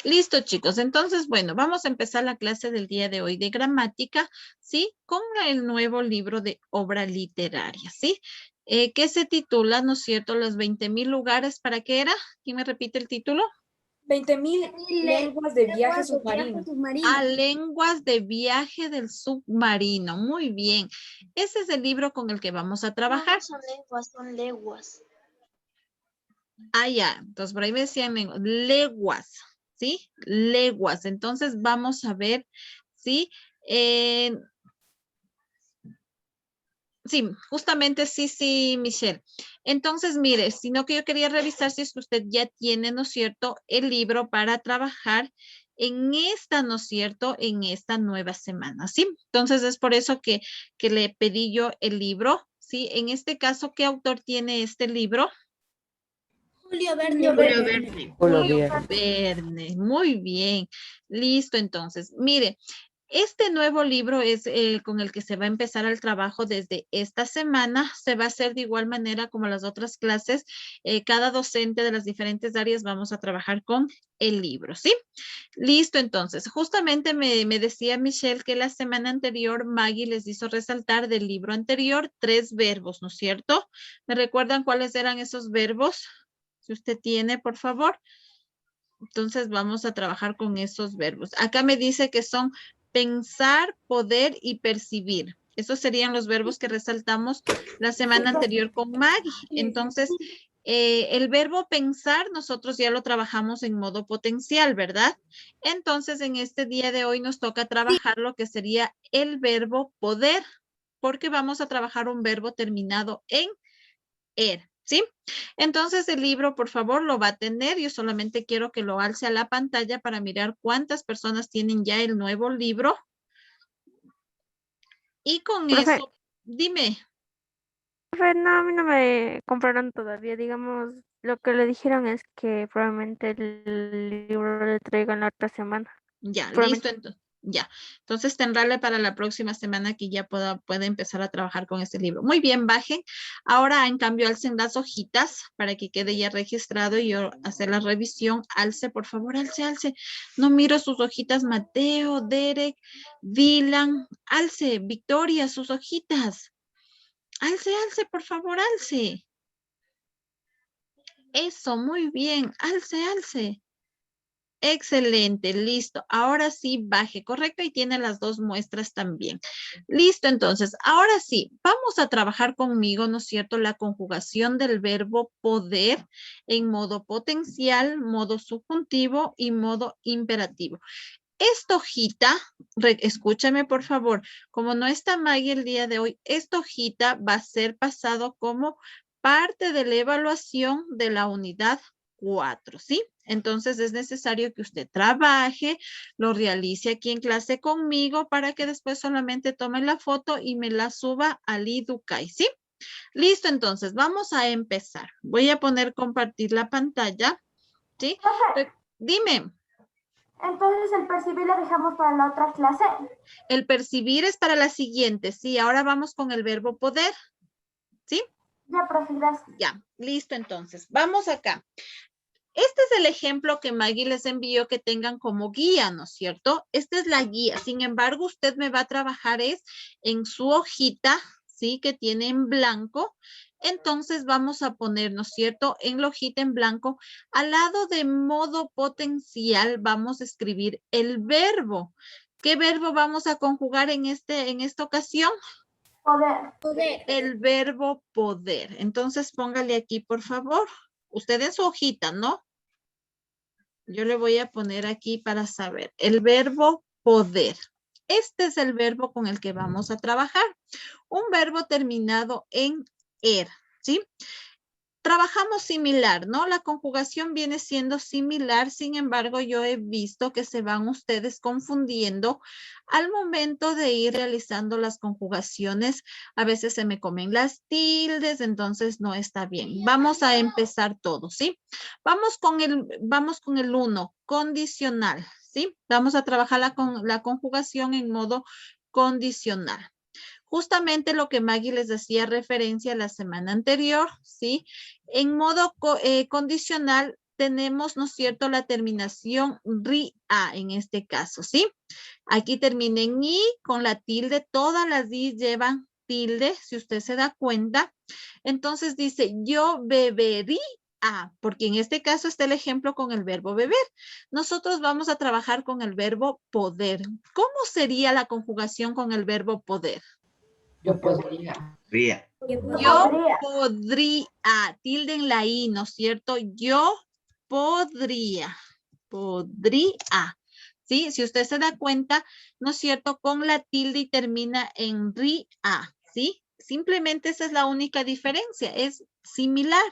Listo, chicos. Entonces, bueno, vamos a empezar la clase del día de hoy de gramática, ¿sí? Con el nuevo libro de obra literaria, ¿sí? Que se titula, ¿no es cierto?, Los 20.000 lugares. ¿Para qué era? ¿Quién me repite el título? 20.000 lenguas de viaje Lenguas de viaje submarino. A submarino. lenguas de viaje del submarino. Muy bien. Ese es el libro con el que vamos a trabajar. No son lenguas, son leguas. Ah, ya. Entonces, por ahí me decían leguas, ¿sí? Leguas. Entonces, vamos a ver, ¿sí? Eh, sí, justamente sí, Michelle. Entonces, mire, sino que yo quería revisar si es que usted ya tiene, ¿no es cierto?, el libro para trabajar en esta, ¿no es cierto?, en esta nueva semana, ¿sí? Entonces, es por eso que le pedí yo el libro, ¿sí? En este caso, ¿qué autor tiene este libro? Julio Verne. Julio Verne. Julio Julio Verne. Verne. Muy bien. Listo, entonces. Mire, este nuevo libro es con el que se va a empezar el trabajo desde esta semana. Se va a hacer de igual manera como las otras clases. Cada docente de las diferentes áreas vamos a trabajar con el libro, ¿sí? Listo, entonces. Justamente me decía Michelle que la semana anterior Maggie les hizo resaltar del libro anterior 3 verbos, ¿no es cierto? ¿Me recuerdan cuáles eran esos verbos? Si usted tiene, por favor. Entonces vamos a trabajar con esos verbos. Acá me dice que son pensar, poder y percibir. Esos serían los verbos que resaltamos la semana anterior con Maggie. Entonces, el verbo pensar nosotros ya lo trabajamos en modo potencial, ¿verdad? Entonces, en este día de hoy nos toca trabajar lo que sería el verbo poder, porque vamos a trabajar un verbo terminado en er, ¿sí? Entonces el libro, por favor, lo va a tener. Yo solamente quiero que lo alce a la pantalla para mirar cuántas personas tienen ya el nuevo libro. Y con Profe, eso, dime. profe, no, a mí no me compraron todavía. Digamos, lo que le dijeron es que probablemente el libro le traigan la otra semana. Ya, listo. Probablemente. Entonces, ya. Entonces tendrle para la próxima semana que ya pueda empezar a trabajar con este libro. Muy bien, bajen. Ahora, en cambio, alcen las hojitas para que quede ya registrado y yo hacer la revisión. Alce, por favor, alce. No miro sus hojitas, Mateo, Derek, Dylan. Alce, Victoria, sus hojitas. Alce, por favor, alce. Eso, muy bien. Alce. Excelente, listo. Ahora sí, baje, correcto, y tiene las dos muestras también. Listo, entonces, ahora sí, vamos a trabajar conmigo, ¿no es cierto?, la conjugación del verbo poder en modo potencial, modo subjuntivo y modo imperativo. Esta hojita, escúchame por favor, como no está Maggie el día de hoy, esta hojita va a ser pasado como parte de la evaluación de la unidad 4, ¿sí? Entonces es necesario que usted trabaje, lo realice aquí en clase conmigo para que después solamente tome la foto y me la suba al Educay, ¿sí? Listo, entonces vamos a empezar. Voy a poner compartir la pantalla, ¿sí? Dime. Entonces el percibir lo dejamos para la otra clase. El percibir es para la siguiente, sí. Ahora vamos con el verbo poder, ¿sí? Ya, profe, gracias. Ya, listo entonces. Vamos acá. Este es el ejemplo que Maggie les envió que tengan como guía, ¿no es cierto? Esta es la guía. Sin embargo, usted me va a trabajar es en su hojita, ¿sí? Que tiene en blanco. Entonces vamos a poner, ¿no es cierto?, en la hojita en blanco, al lado de modo potencial, vamos a escribir el verbo. ¿Qué verbo vamos a conjugar en esta ocasión? Poder. El verbo poder. Entonces póngale aquí, por favor. Usted en su hojita, ¿no? Yo le voy a poner aquí para saber. El verbo poder. Este es el verbo con el que vamos a trabajar. Un verbo terminado en er, ¿sí? Trabajamos similar, ¿no? La conjugación viene siendo similar, sin embargo, yo he visto que se van ustedes confundiendo al momento de ir realizando las conjugaciones. A veces se me comen las tildes, entonces no está bien. Vamos a empezar todo, ¿sí? Vamos con el 1, condicional, ¿sí? Vamos a trabajar la conjugación en modo condicional. Justamente lo que Maggie les hacía referencia la semana anterior, ¿sí? En modo condicional tenemos, ¿no es cierto?, la terminación ria en este caso, ¿sí? Aquí termina en i con la tilde. Todas las i llevan tilde, si usted se da cuenta. Entonces dice, yo bebería, porque en este caso está el ejemplo con el verbo beber. Nosotros vamos a trabajar con el verbo poder. ¿Cómo sería la conjugación con el verbo poder? Yo podría. Yo podría, tilde en la i, ¿no es cierto? Yo podría, ¿sí? Si usted se da cuenta, ¿no es cierto? Con la tilde y termina en ria, ¿sí? Simplemente esa es la única diferencia, es similar,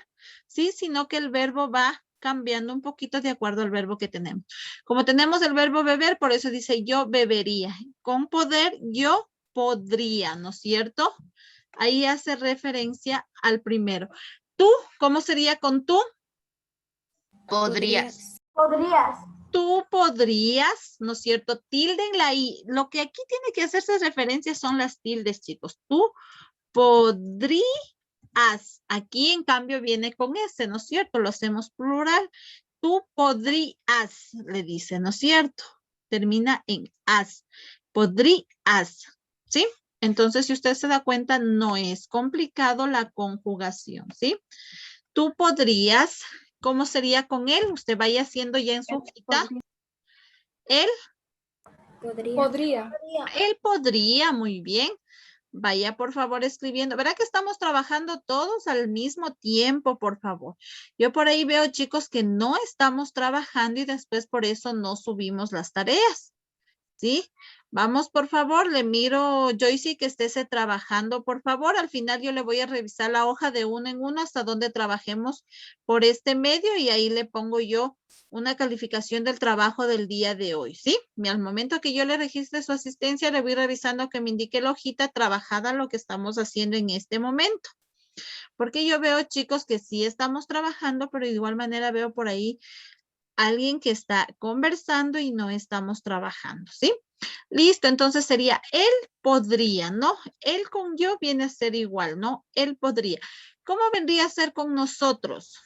¿sí? Sino que el verbo va cambiando un poquito de acuerdo al verbo que tenemos. Como tenemos el verbo beber, por eso dice yo bebería. Con poder, yo podría, ¿no es cierto? Ahí hace referencia al primero. ¿Tú? ¿Cómo sería con tú? Podrías. Podrías. Tú podrías, ¿no es cierto? Tilde en la i. Lo que aquí tiene que hacerse referencia son las tildes, chicos. Tú podrías. Aquí, en cambio, viene con S, ¿no es cierto? Lo hacemos plural. Tú podrías, le dice, ¿no es cierto? Termina en as. Podrías, ¿sí? Entonces, si usted se da cuenta, no es complicado la conjugación, ¿sí? Tú podrías, ¿cómo sería con él? Usted vaya haciendo ya en su hojita. Él Podría. podría, muy bien. Vaya, por favor, escribiendo. ¿Verdad que estamos trabajando todos al mismo tiempo, por favor? Yo por ahí veo chicos que no estamos trabajando y después por eso no subimos las tareas. ¿Sí? Vamos, por favor, le miro, Joycey, que estés trabajando, por favor. Al final yo le voy a revisar la hoja de uno en uno hasta donde trabajemos por este medio y ahí le pongo yo una calificación del trabajo del día de hoy, ¿sí? Y al momento que yo le registre su asistencia, le voy revisando que me indique la hojita trabajada lo que estamos haciendo en este momento. Porque yo veo chicos que sí estamos trabajando, pero de igual manera veo por ahí alguien que está conversando y no estamos trabajando, ¿sí? Listo, entonces sería él podría, ¿no? Él con yo viene a ser igual, ¿no? Él podría. ¿Cómo vendría a ser con nosotros?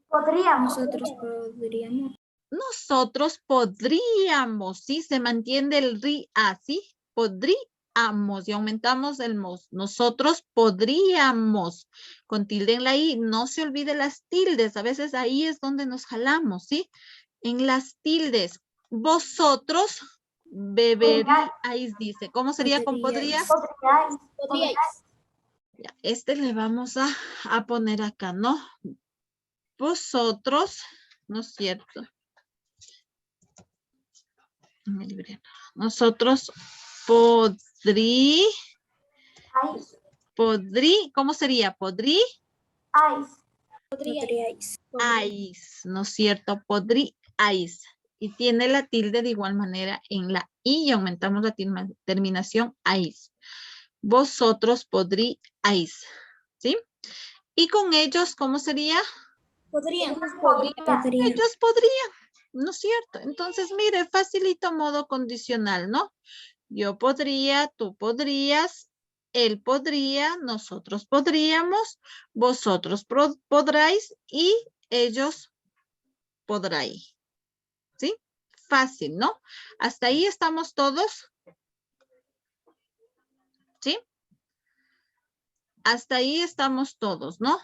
Podríamos. Nosotros podríamos. Nosotros podríamos, ¿sí? Se mantiene el ri así, podríamos y aumentamos el mos. Nosotros podríamos, con tilde en la i, no se olvide las tildes, a veces ahí es donde nos jalamos, ¿sí? En las tildes, vosotros beberíais, dice. ¿Cómo sería con podrías? Podríais. Ya, este le vamos a poner acá, ¿no? Vosotros, ¿no es cierto? Nosotros ¿cómo sería? Podríais. ¿No es cierto? Podríais. Y tiene la tilde de igual manera en la i y aumentamos la terminación ais. Vosotros podríais, ¿sí? Y con ellos, ¿cómo sería? Podrían. Ellos podrían, ¿no es cierto? Entonces, mire, facilito modo condicional, ¿no? Yo podría, tú podrías, él podría, nosotros podríamos, vosotros podráis y ellos podráis. ¿Sí? Fácil, ¿no? Hasta ahí estamos todos. ¿Sí? Hasta ahí estamos todos, ¿no?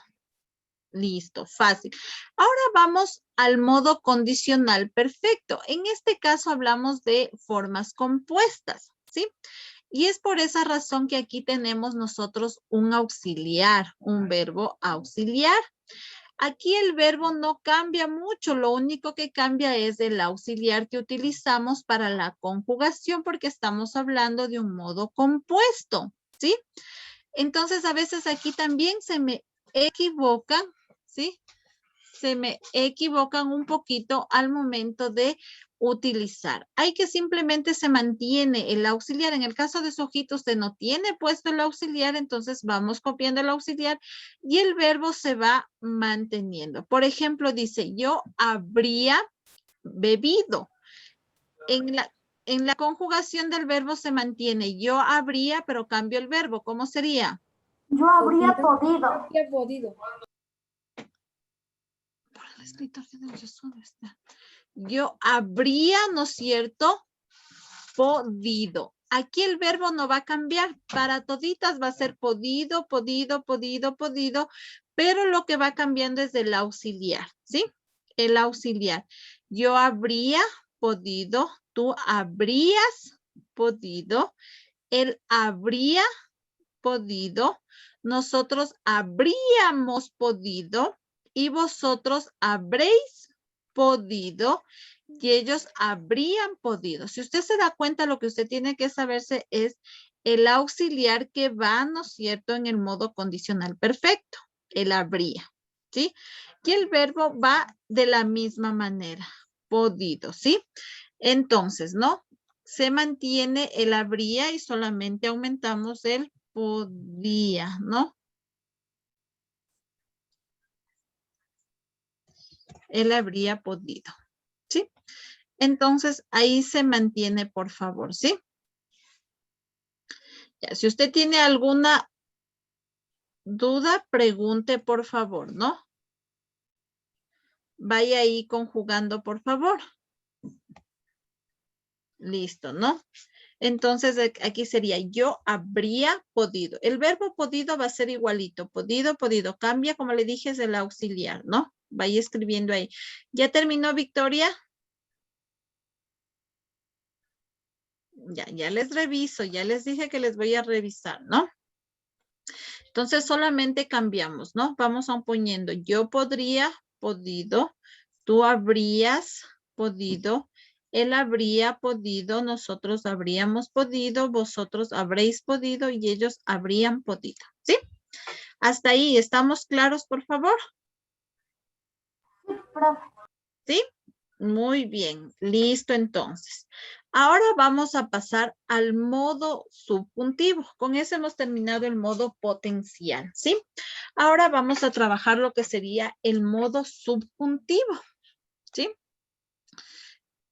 Listo, fácil. Ahora vamos al modo condicional perfecto. En este caso hablamos de formas compuestas, ¿sí? Y es por esa razón que aquí tenemos nosotros un auxiliar, un verbo auxiliar. Aquí el verbo no cambia mucho, lo único que cambia es el auxiliar que utilizamos para la conjugación porque estamos hablando de un modo compuesto, ¿sí? Entonces a veces aquí también se me equivocan, ¿sí? Se me equivocan un poquito al momento de utilizar. Hay que simplemente se mantiene el auxiliar. En el caso de su hojita usted no tiene puesto el auxiliar, entonces vamos copiando el auxiliar y el verbo se va manteniendo. Por ejemplo, dice, yo habría bebido. En la conjugación del verbo se mantiene yo habría, pero cambio el verbo. ¿Cómo sería? Yo habría podido. Habría podido. el escritor de Jesús está. Yo habría, ¿no es cierto? Podido. Aquí el verbo no va a cambiar. Para toditas va a ser podido, podido, podido, podido. Pero lo que va cambiando es el auxiliar, ¿sí? El auxiliar. Yo habría podido. Tú habrías podido. Él habría podido. Nosotros habríamos podido. Y vosotros habréis podido. Y ellos habrían podido. Si usted se da cuenta, lo que usted tiene que saberse es el auxiliar que va, ¿no es cierto?, en el modo condicional perfecto. El habría, ¿sí? Y el verbo va de la misma manera. Podido, ¿sí? Entonces, ¿no? Se mantiene el habría y solamente aumentamos el podía, ¿no? Él habría podido, ¿sí? Entonces, ahí se mantiene, por favor, ¿sí? Ya, si usted tiene alguna duda, pregunte, por favor, ¿no? Vaya ahí conjugando, por favor. Listo, ¿no? Entonces, aquí sería yo habría podido. El verbo podido va a ser igualito. Podido, podido. Cambia, como le dije, es el auxiliar, ¿no? Vaya escribiendo ahí. ¿Ya terminó, Victoria? Ya les reviso, ya les dije que les voy a revisar, ¿no? Entonces solamente cambiamos, ¿no? Vamos a poniendo yo podría, podido, tú habrías podido, él habría podido, nosotros habríamos podido, vosotros habréis podido y ellos habrían podido, ¿sí? Hasta ahí, ¿estamos claros, por favor? Sí, profe. ¿Sí? Muy bien, listo entonces. Ahora vamos a pasar al modo subjuntivo. Con eso hemos terminado el modo potencial, ¿sí? Ahora vamos a trabajar lo que sería el modo subjuntivo, ¿sí?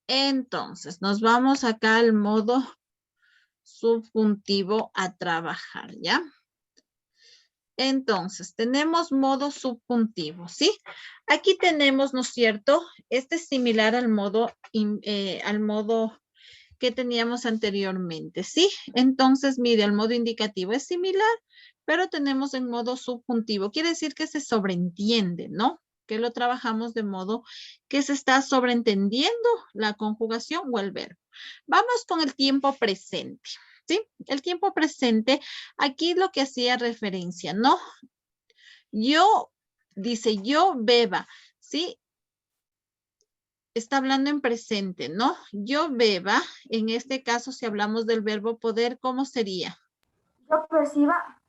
Entonces, nos vamos acá al modo subjuntivo a trabajar, ¿ya? Entonces, tenemos modo subjuntivo, ¿sí? Aquí tenemos, ¿no es cierto? Este es similar al modo que teníamos anteriormente, ¿sí? Entonces, mire, el modo indicativo es similar, pero tenemos en modo subjuntivo. Quiere decir que se sobreentiende, ¿no? Que lo trabajamos de modo que se está sobreentendiendo la conjugación o el verbo. Vamos con el tiempo presente, ¿sí? El tiempo presente, aquí lo que hacía referencia, ¿no? Yo, dice yo beba, ¿sí? Está hablando en presente, ¿no? Yo beba, en este caso, si hablamos del verbo poder, ¿cómo sería? Yo perciba.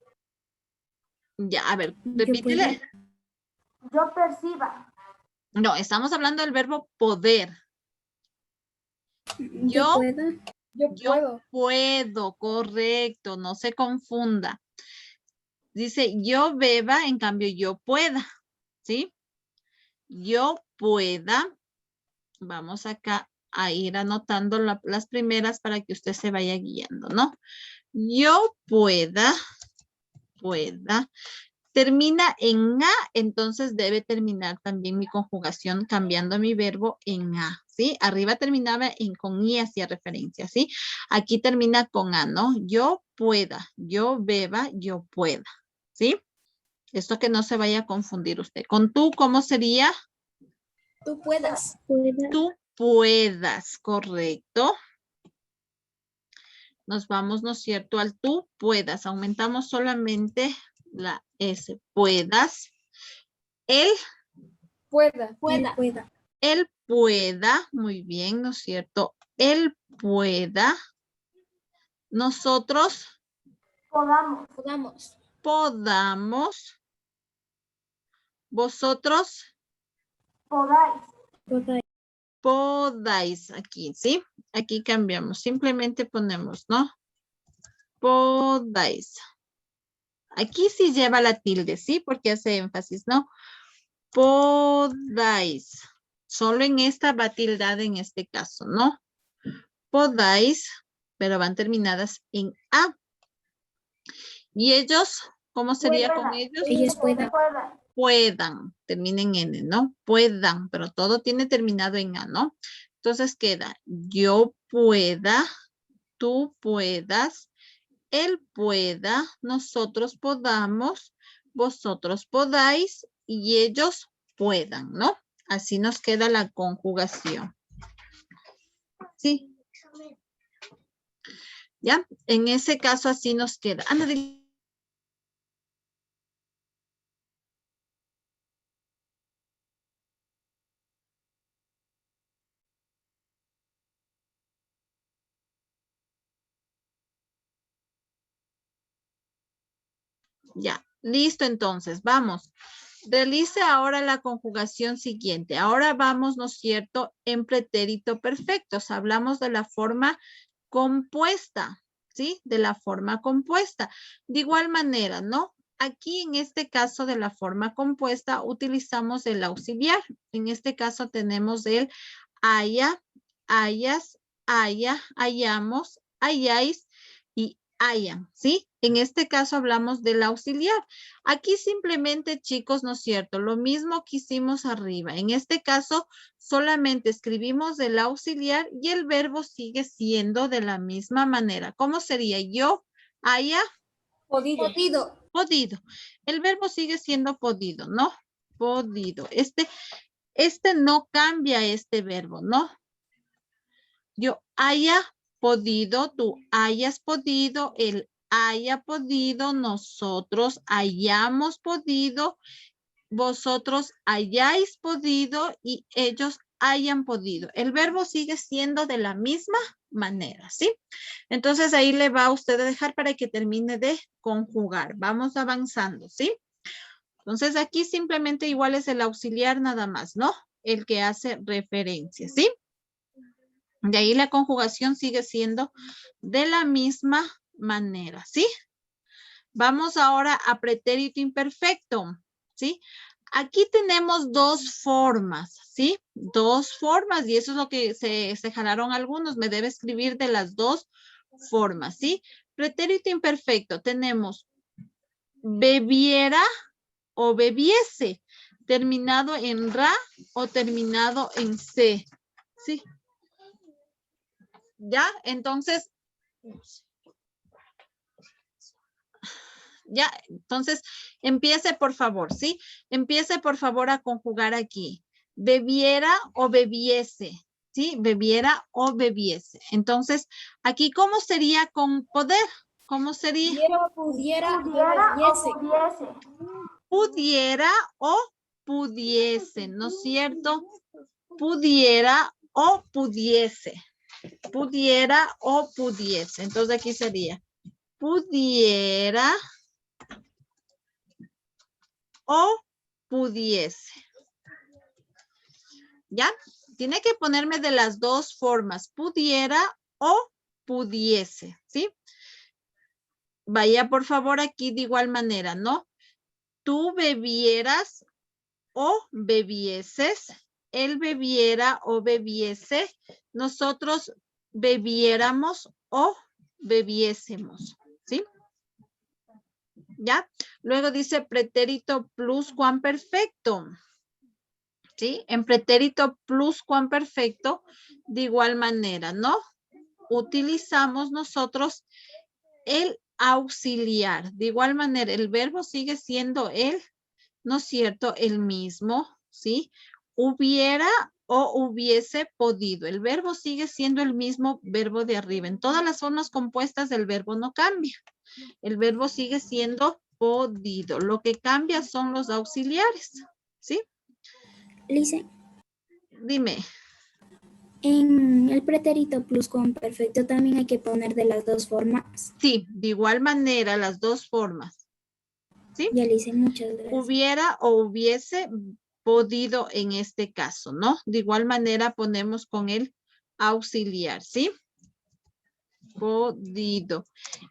Ya, a ver, Yo repítele. Yo perciba. No, estamos hablando del verbo poder. Yo pueda. Yo puedo, correcto, no se confunda. Dice yo beba, en cambio yo pueda, ¿sí? Yo pueda. Vamos acá a ir anotando las primeras para que usted se vaya guiando, ¿no? Yo pueda. Termina en a, entonces debe terminar también mi conjugación cambiando mi verbo en a, ¿sí? Arriba terminaba con i, hacía referencia, ¿sí? Aquí termina con a, ¿no? Yo pueda, yo beba, yo pueda, ¿sí? Esto que no se vaya a confundir usted. Con tú, ¿cómo sería? Tú puedas. Tú puedas, correcto. Nos vamos, ¿no es cierto? Al tú puedas. Aumentamos solamente la S. Puedas. Él Pueda. Él pueda. Muy bien, ¿no es cierto? Él pueda. Nosotros podamos. Vosotros podáis. Aquí, ¿sí? Aquí cambiamos. Simplemente ponemos, ¿no? Podáis. Aquí sí lleva la tilde, ¿sí? Porque hace énfasis, ¿no? Podáis. Solo en esta va tildada en este caso, ¿no? Podáis, pero van terminadas en A. Y ellos, ¿cómo sería con ellos? Ellos puedan. puedan, termina en N, ¿no? Puedan, pero todo tiene terminado en A, ¿no? Entonces queda yo pueda, tú puedas, él pueda, nosotros podamos, vosotros podáis y ellos puedan, ¿no? Así nos queda la conjugación. ¿Sí? ¿Ya? En ese caso así nos queda. Ana, ya, listo entonces, vamos. Realice ahora la conjugación siguiente. Ahora vamos, ¿no es cierto?, en pretérito perfectos. Hablamos de la forma compuesta, ¿sí? De la forma compuesta. De igual manera, ¿no? Aquí en este caso de la forma compuesta utilizamos el auxiliar. En este caso tenemos el haya, hayas, haya, hayamos, hayáis y hayan, ¿sí? En este caso hablamos del auxiliar. Aquí simplemente, chicos, ¿no es cierto? Lo mismo que hicimos arriba. En este caso, solamente escribimos el auxiliar y el verbo sigue siendo de la misma manera. ¿Cómo sería? Yo haya Podido. podido. El verbo sigue siendo podido, ¿no? Podido. Este no cambia este verbo, ¿no? Yo haya podido, tú hayas podido, él haya podido, nosotros hayamos podido, vosotros hayáis podido y ellos hayan podido. El verbo sigue siendo de la misma manera, ¿sí? Entonces ahí le va a usted a dejar para que termine de conjugar. Vamos avanzando, ¿sí? Entonces aquí simplemente igual es el auxiliar nada más, ¿no? El que hace referencia, ¿sí? De ahí la conjugación sigue siendo de la misma manera, ¿sí? Vamos ahora a pretérito imperfecto, ¿sí? Aquí tenemos dos formas, ¿sí? Dos formas y eso es lo que se jalaron algunos. Me debe escribir de las dos formas, ¿sí? Pretérito imperfecto tenemos bebiera o bebiese, terminado en ra o terminado en c, ¿sí? ¿Ya? Entonces, ya, entonces, empiece por favor, ¿sí? Empiece por favor a conjugar aquí. Bebiera o bebiese, ¿sí? Bebiera o bebiese. Entonces, aquí, ¿cómo sería con poder? ¿Cómo sería? Pudiera Pudiera o pudiese, ¿no es cierto? Pudiera o pudiese. Pudiera o pudiese. Entonces, aquí sería pudiera o pudiese. ¿Ya? Tiene que ponerme de las dos formas, pudiera o pudiese, ¿sí? Vaya por favor aquí de igual manera, ¿no? Tú bebieras o bebieses, él bebiera o bebiese, nosotros bebiéramos o bebiésemos, ¿sí? ¿Ya? Luego dice pretérito pluscuamperfecto. ¿Sí? En pretérito pluscuamperfecto, de igual manera, ¿no? Utilizamos nosotros el auxiliar. De igual manera, el verbo sigue siendo el, ¿no es cierto? El mismo, ¿sí? Hubiera o hubiese podido. El verbo sigue siendo el mismo verbo de arriba. En todas las formas compuestas del verbo no cambia. El verbo sigue siendo podido. Lo que cambia son los auxiliares, ¿sí? Lice, Dime. en el pretérito pluscuamperfecto también hay que poner de las dos formas. Sí, de igual manera, las dos formas. ¿Sí? Ya Lice, muchas gracias. Hubiera o hubiese podido en este caso, ¿no? De igual manera ponemos con el auxiliar, ¿sí? Podido.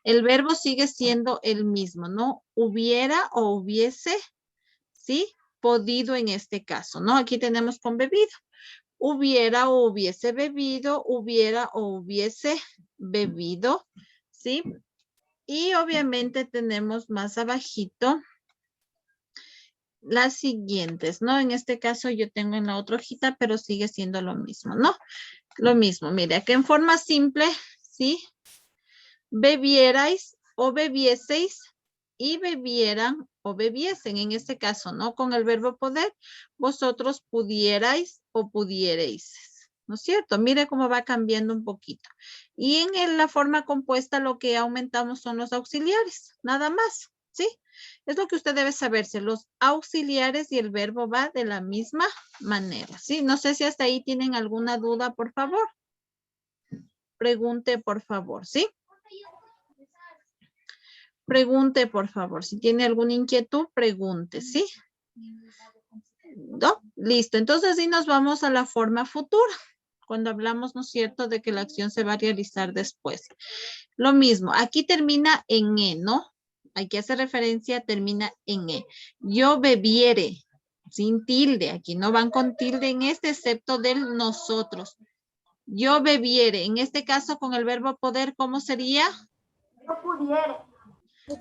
El verbo sigue siendo el mismo, ¿no? Hubiera o hubiese, ¿sí? Podido en este caso, ¿no? Aquí tenemos con bebido. Hubiera o hubiese bebido, hubiera o hubiese bebido, ¿sí? Y obviamente tenemos más abajito las siguientes, ¿no? En este caso yo tengo en la otra hojita, pero sigue siendo lo mismo, ¿no? Lo mismo, mire, aquí en forma simple, ¿sí? Bebierais o bebieseis y bebieran o bebiesen. En este caso, ¿no? Con el verbo poder, vosotros pudierais o pudierais. ¿No es cierto? Mire cómo va cambiando un poquito. Y en la forma compuesta lo que aumentamos son los auxiliares, nada más, ¿sí? Es lo que usted debe saberse. Los auxiliares y el verbo va de la misma manera, ¿sí? No sé si hasta ahí tienen alguna duda, por favor. Pregunte, por favor, ¿sí? Pregunte, por favor. Si tiene alguna inquietud, pregunte, ¿sí? ¿No? Listo. Entonces, sí nos vamos a la forma futura. Cuando hablamos, ¿no es cierto?, de que la acción se va a realizar después. Lo mismo. Aquí termina en E, ¿no? Aquí hace referencia, termina en E. Yo bebiere, sin tilde. Aquí no van con tilde en este, excepto del nosotros. Yo bebiere. En este caso, con el verbo poder, ¿cómo sería? Yo pudiere.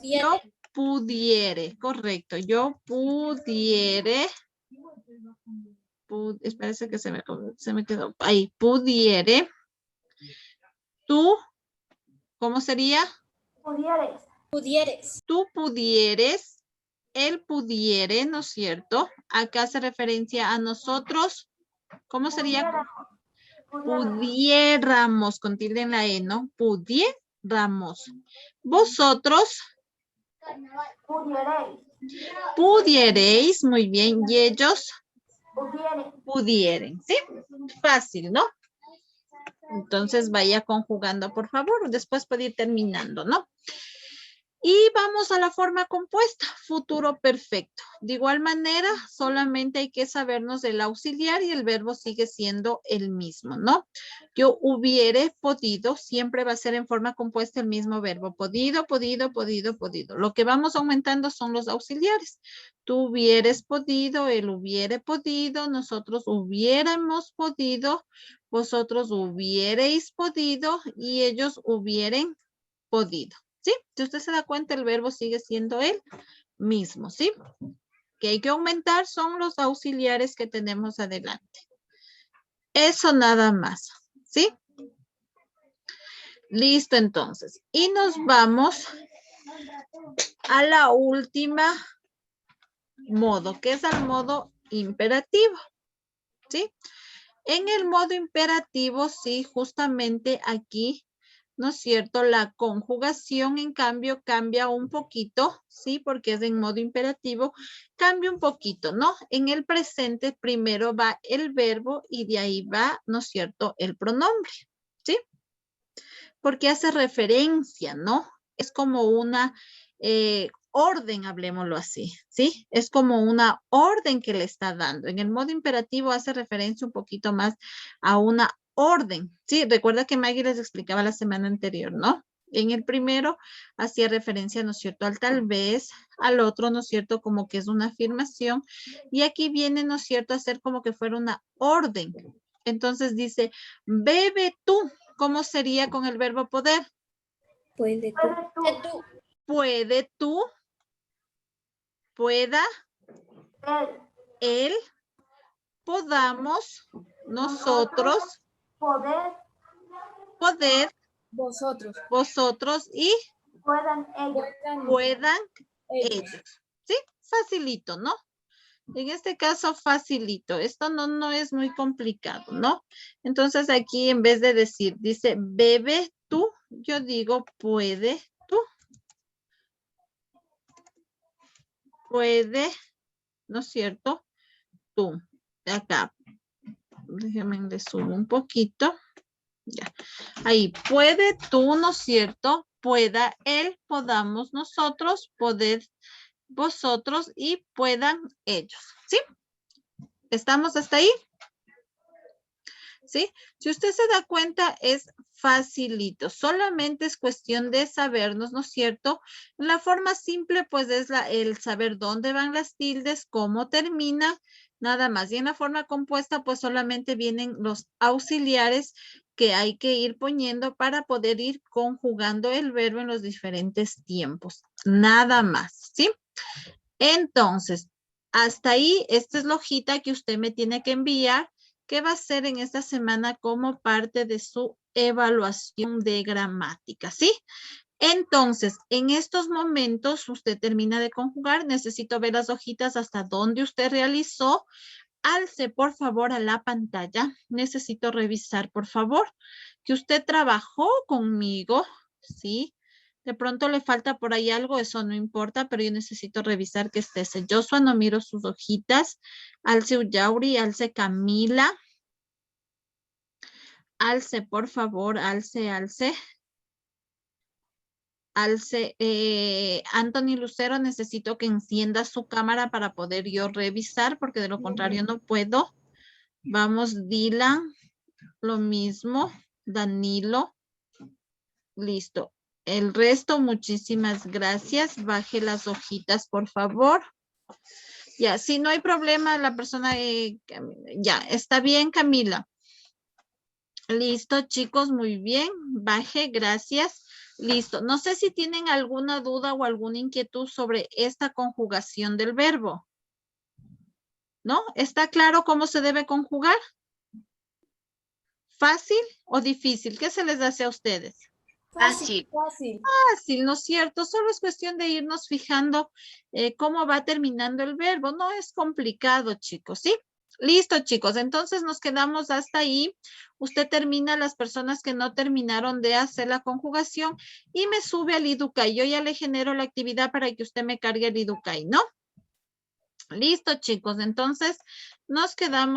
Yo pudiere, correcto. Yo pudiere. Espérese que se me quedó. Ahí, pudiere. Tú, ¿cómo sería? Pudieres. Tú pudieres. Él pudiere, ¿no es cierto? Acá hace referencia a nosotros. ¿Cómo sería? Pudiéramos, con tilde en la E, ¿no? Pudiéramos. Vosotros. Pudiereis. Pudiereis, muy bien. Y ellos Pudieren. pudieren, ¿sí? Fácil, ¿no? Entonces vaya conjugando, por favor. Después puede ir terminando, ¿no? Y vamos a la forma compuesta, futuro perfecto. De igual manera, solamente hay que sabernos del auxiliar y el verbo sigue siendo el mismo, ¿no? Yo hubiere podido, siempre va a ser en forma compuesta el mismo verbo. Podido, podido, podido, podido. Lo que vamos aumentando son los auxiliares. Tú hubieres podido, él hubiere podido, nosotros hubiéramos podido, vosotros hubierais podido y ellos hubieren podido. ¿Sí? Si usted se da cuenta, el verbo sigue siendo el mismo, ¿sí? Que hay que aumentar son los auxiliares que tenemos adelante. Eso nada más, ¿sí? Listo, entonces. Y nos vamos a la última modo, que es el modo imperativo, ¿sí? En el modo imperativo, sí, justamente aquí, ¿no es cierto? La conjugación, en cambio, cambia un poquito, ¿sí? Porque es en modo imperativo, cambia un poquito, ¿no? En el presente primero va el verbo y de ahí va, ¿no es cierto?, el pronombre, ¿sí? Porque hace referencia, ¿no? Es como una orden, hablemoslo así, ¿sí? Es como una orden que le está dando. En el modo imperativo hace referencia un poquito más a una orden, ¿sí? Recuerda que Maggie les explicaba la semana anterior, ¿no? En el primero hacía referencia, ¿no es cierto?, al tal vez, al otro, ¿no es cierto?, como que es una afirmación. Y aquí viene, ¿no es cierto?, a ser como que fuera una orden. Entonces dice, bebe tú. ¿Cómo sería con el verbo poder? Puede tú. Puede tú. Pueda. Él. Podamos. Nosotros. Poder. Vosotros y Puedan ellos. puedan ellos. ¿Sí? Facilito, ¿no? En este caso, facilito. Esto no es muy complicado, ¿no? Entonces, aquí en vez de decir, dice, bebe tú, yo digo, puede tú. Puede, ¿no es cierto? Tú. De acá. Déjenme le subo un poquito. Ya. Ahí, puede tú, ¿no es cierto? Pueda él, podamos nosotros, poder vosotros y puedan ellos. ¿Sí? ¿Estamos hasta ahí? ¿Sí? Si usted se da cuenta, es facilito. Solamente es cuestión de sabernos, ¿no es cierto? La forma simple, pues, es el saber dónde van las tildes, cómo termina, nada más. Y en la forma compuesta, pues, solamente vienen los auxiliares que hay que ir poniendo para poder ir conjugando el verbo en los diferentes tiempos. Nada más, ¿sí? Entonces, Hasta ahí, esta es la hojita que usted me tiene que enviar, que va a ser en esta semana como parte de su evaluación de gramática, ¿sí? Entonces, en estos momentos, usted termina de conjugar. Necesito ver las hojitas hasta donde usted realizó. Alce, por favor, a la pantalla. Necesito revisar, por favor, que usted trabajó conmigo, ¿sí? De pronto le falta por ahí algo, eso no importa, pero yo necesito revisar que esté ese. Joshua, no miro sus hojitas. Alce Ullauri, alce Camila. Alce, por favor, alce. Alce, Anthony Lucero, necesito que encienda su cámara para poder yo revisar, porque de lo contrario no puedo. Vamos, Dylan, lo mismo. Danilo, listo. El resto, muchísimas gracias. Baje las hojitas, por favor. Ya, si no hay problema, la persona, ya, está bien, Camila. Listo, chicos, muy bien. Baje, gracias. Listo. No sé si tienen alguna duda o alguna inquietud sobre esta conjugación del verbo. ¿No? ¿Está claro cómo se debe conjugar? ¿Fácil o difícil? ¿Qué se les hace a ustedes? Fácil. Fácil. Fácil, ¿no es cierto? Solo es cuestión de irnos fijando cómo va terminando el verbo. No es complicado, chicos, ¿sí? Listo, chicos. Entonces nos quedamos hasta ahí. Usted termina, las personas que no terminaron de hacer la conjugación y me sube al Idukai. Yo ya le genero la actividad para que usted me cargue el Idukai, ¿no? Listo, chicos. Entonces nos quedamos.